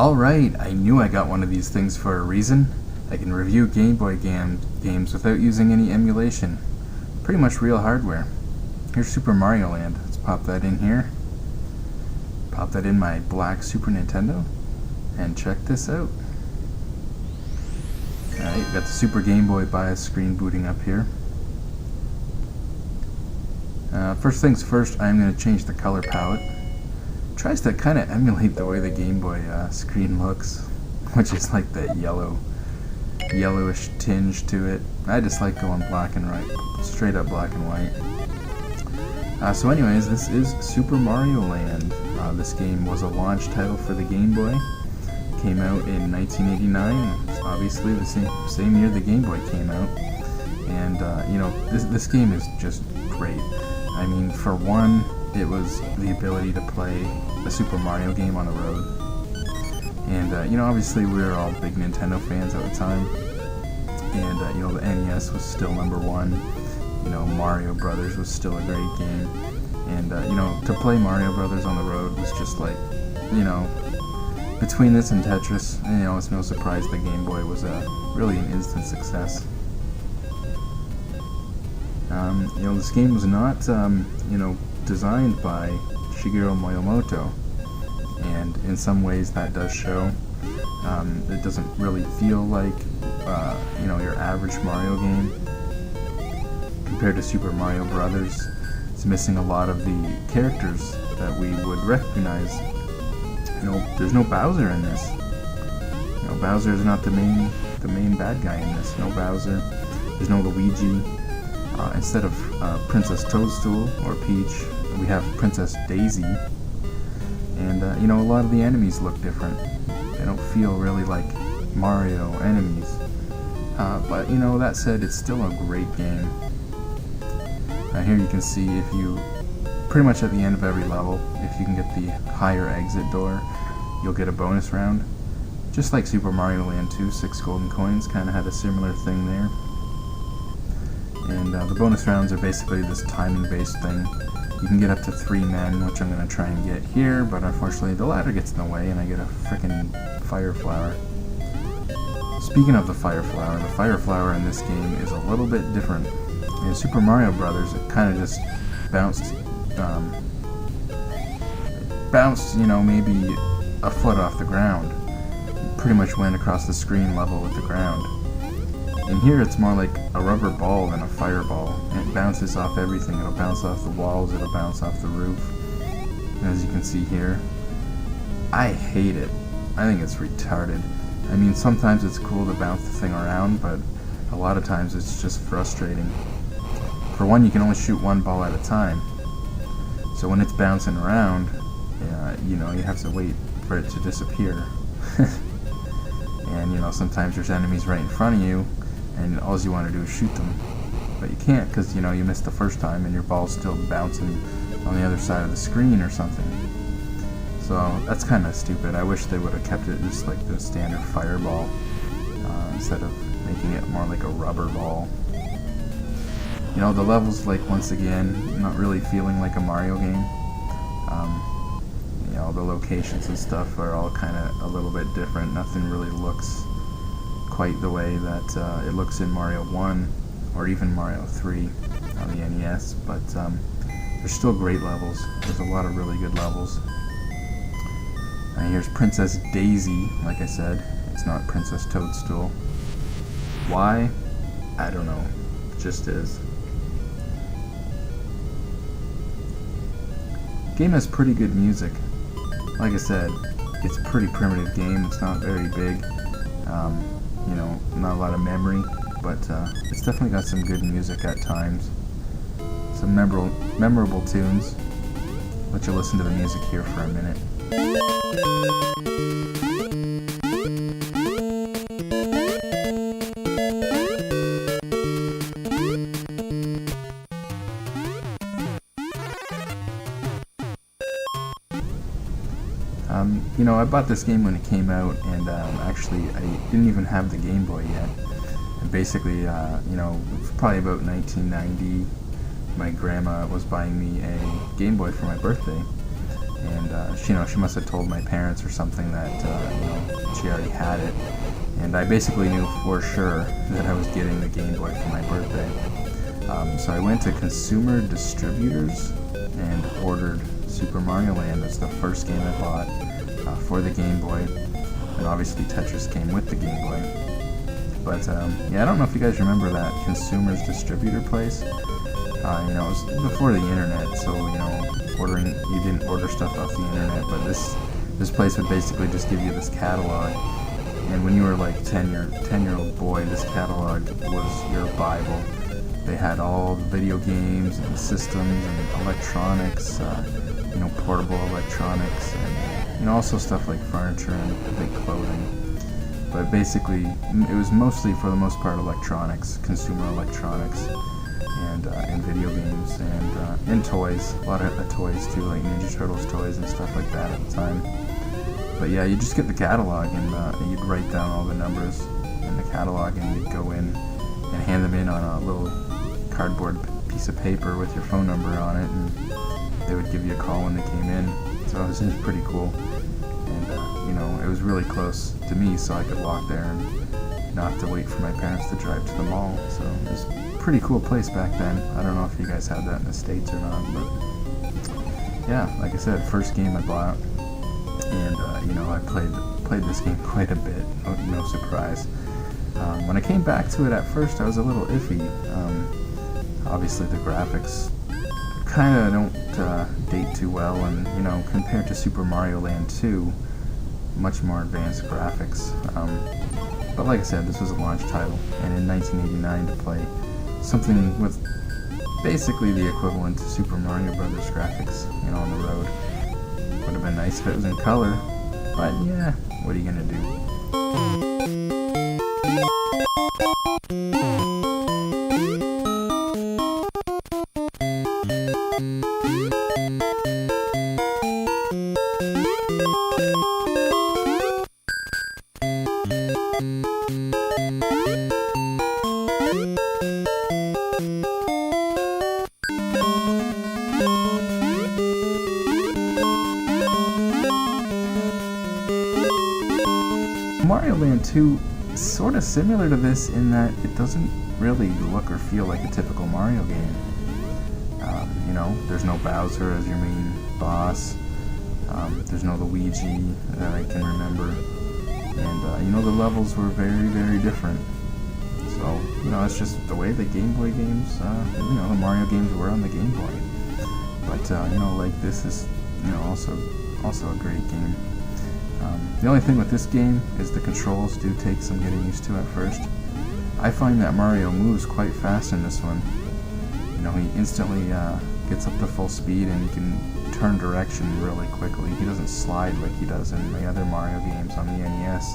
Alright, I knew I got one of these things for a reason. I can review Game Boy games without using any emulation. Pretty much real hardware. Here's Super Mario Land. Let's pop that in here. Pop that in my black Super Nintendo. And check this out. Alright, got the Super Game Boy BIOS screen booting up here. First things first, I'm going to change the color palette. Tries to kind of emulate the way the Game Boy screen looks, which is like that yellowish tinge to it. I just like going black and white, straight up black and white. So anyways, this is Super Mario Land. This game was a launch title for the Game Boy. Came out in 1989. It's obviously the same year the Game Boy came out. And you know, this game is just great. I mean, for one, it was the ability to play a Super Mario game on the road. And, you know, obviously we were all big Nintendo fans at the time. And, you know, the NES was still #1. You know, Mario Brothers was still a great game. And, you know, to play Mario Brothers on the road was just like, you know, between this and Tetris, you know, it's no surprise the Game Boy was really an instant success. You know, this game was not, you know, designed by Shigeru Miyamoto, and in some ways that does show. It doesn't really feel like, you know, your average Mario game. Compared to Super Mario Brothers, it's missing a lot of the characters that we would recognize. You know, there's no Bowser in this. You know, Bowser is not the main bad guy in this. No Bowser. There's no Luigi. Instead of Princess Toadstool or Peach, we have Princess Daisy. And, you know, a lot of the enemies look different. They don't feel really like Mario enemies. But, you know, that said, it's still a great game. Here you can see if you, pretty much at the end of every level, if you can get the higher exit door, you'll get a bonus round. Just like Super Mario Land 2, 6 golden coins kind of had a similar thing there. And the bonus rounds are basically this timing-based thing. You can get up to 3 men, which I'm going to try and get here, but unfortunately the ladder gets in the way and I get a frickin' fire flower. Speaking of the fire flower in this game is a little bit different. In Super Mario Brothers, it kind of just bounced, you know, maybe a foot off the ground. It pretty much went across the screen level with the ground. In here, it's more like a rubber ball than a fireball, and it bounces off everything. It'll bounce off the walls, it'll bounce off the roof. And as you can see here, I hate it. I think it's retarded. I mean, sometimes it's cool to bounce the thing around, but a lot of times it's just frustrating. For one, you can only shoot one ball at a time. So when it's bouncing around, you know, you have to wait for it to disappear. And, you know, sometimes there's enemies right in front of you, and all you want to do is shoot them. But you can't because, you know, you missed the first time and your ball's still bouncing on the other side of the screen or something. So that's kind of stupid. I wish they would have kept it just like the standard fireball instead of making it more like a rubber ball. You know, the levels, like, once again, not really feeling like a Mario game. You know, the locations and stuff are all kind of a little bit different. Nothing really looks quite the way that it looks in Mario 1 or even Mario 3 on the NES, but there's still great levels. There's a lot of really good levels. And here's Princess Daisy, like I said. It's not Princess Toadstool. Why? I don't know. It just is. Game has pretty good music. Like I said, it's a pretty primitive game. It's not very big. You know, not a lot of memory, but it's definitely got some good music at times. Some memorable tunes. Let you listen to the music here for a minute. You know, I bought this game when it came out, and actually I didn't even have the Game Boy yet. And basically, you know, it was probably about 1990, my grandma was buying me a Game Boy for my birthday. and she must have told my parents or something that she already had it, and I basically knew for sure that I was getting the Game Boy for my birthday. So I went to Consumer Distributors and ordered Super Mario Land as the first game I bought for the Game Boy, and obviously Tetris came with the Game Boy. But yeah, I don't know if you guys remember that Consumer's Distributor place. It was before the internet, so you didn't order stuff off the internet, but this place would basically just give you this catalog, and when you were like 10-year-old boy, this catalog was your Bible. They had all the video games and systems and electronics, portable electronics, and also stuff like furniture and big clothing. But basically, it was mostly, for the most part, electronics, consumer electronics, and video games, and toys. A lot of toys too, like Ninja Turtles toys and stuff like that at the time. But yeah, you just get the catalog, and you'd write down all the numbers in the catalog, and you'd go in and hand them in on a little cardboard piece of paper with your phone number on it, and they would give you a call when they came in. So it was pretty cool, and it was really close to me, so I could walk there and not have to wait for my parents to drive to the mall. So it was a pretty cool place back then. I don't know if you guys had that in the States or not, but yeah, like I said, first game I bought, and I played this game quite a bit. No surprise. When I came back to it at first, I was a little iffy. Obviously the graphics kind of don't date too well, and compared to Super Mario Land 2, much more advanced graphics. But like I said, this was a launch title, and in 1989 to play something with basically the equivalent to Super Mario Brothers graphics, on the road, would have been nice if it was in color. But yeah, what are you gonna do? Mario Land 2 is sort of similar to this in that it doesn't really look or feel like a typical Mario game. There's no Bowser as your main boss. There's no Luigi that I can remember. And, the levels were very, very different. So, it's just the way the Game Boy games, the Mario games were on the Game Boy. But, this is, also a great game. The only thing with this game is the controls do take some getting used to at first. I find that Mario moves quite fast in this one. He instantly gets up to full speed, and he can turn direction really quickly. He doesn't slide like he does in the other Mario games on the NES.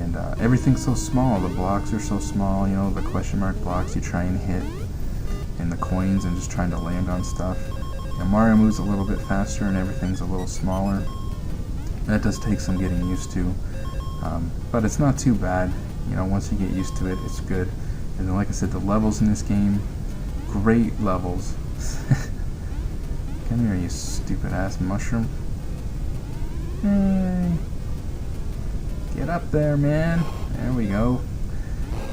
And everything's so small. The blocks are so small, the question mark blocks you try and hit, and the coins, and just trying to land on stuff. Mario moves a little bit faster, and everything's a little smaller. That does take some getting used to, but it's not too bad. Once you get used to it, it's good. And then, like I said, the levels in this game, great levels. Come here, you stupid ass mushroom. Hey. Get up there, man. There we go.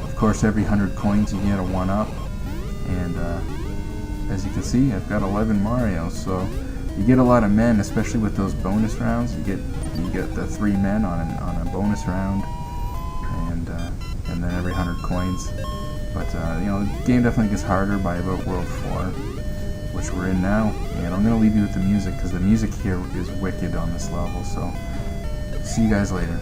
Of course, every 100 coins you get a 1-up, and as you can see, I've got 11 Marios, so you get a lot of men, especially with those bonus rounds. You get the 3 men on a bonus round, and then every 100 coins. But the game definitely gets harder by about World 4, which we're in now. And I'm gonna leave you with the music, because the music here is wicked on this level. So see you guys later.